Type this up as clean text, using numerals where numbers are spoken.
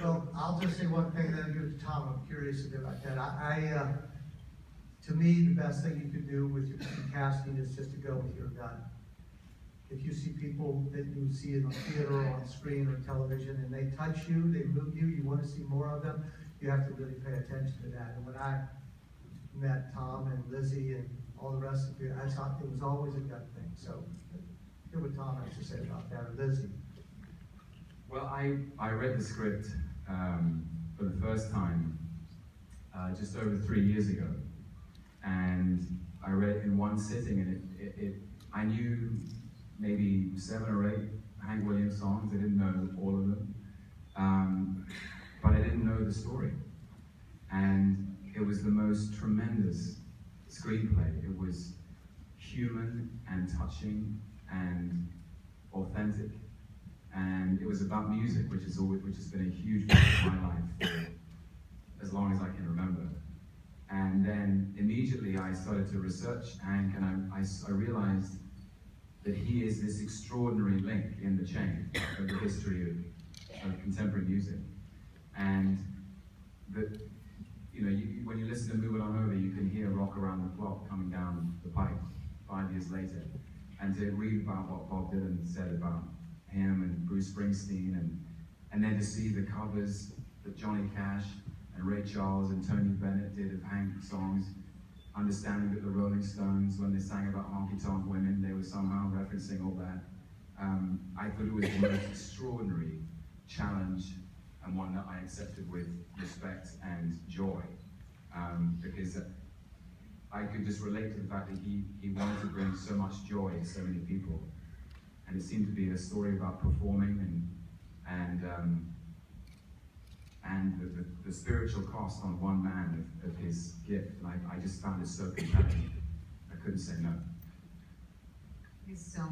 Well, I'll just say one thing, then give it to Tom. I'm curious about that. To me, the best thing you could do with your casting is just to go with your gut. If you see people that you see in the theater or on screen or television and they touch you, they move you, you want to see more of them, you have to really pay attention to that. And when I met Tom and Lizzie and all the rest of you, I thought it was always a gut thing. So hear what Tom has to say about that, or Lizzie. Well, I read the script for the first time just over 3 years ago. And I read it in one sitting, and I knew maybe 7 or 8 Hank Williams songs. I didn't know all of them, but I didn't know the story. And it was the most tremendous screenplay. It was human and touching and authentic, and it was about music, which has been a huge part of my life for as long as I can remember. And then immediately I started to research Hank, and I realized that he is this extraordinary link in the chain of the history of contemporary music. And that, when you listen to Move It On Over, you can hear Rock Around the Clock coming down the pipe 5 years later. And to read about what Bob Dylan said about him and Bruce Springsteen, and then to see the covers that Johnny Cash and Ray Charles and Tony Bennett did of Hank songs, understanding that the Rolling Stones, when they sang about honky-tonk women, they were somehow referencing all that. I thought it was the most extraordinary challenge, and one that I accepted with respect and joy, because I could just relate to the fact that he wanted to bring so much joy to so many people. And it seemed to be a story about performing and the spiritual cost on one man of his gift. And I just found it so compelling. I couldn't say no. He's so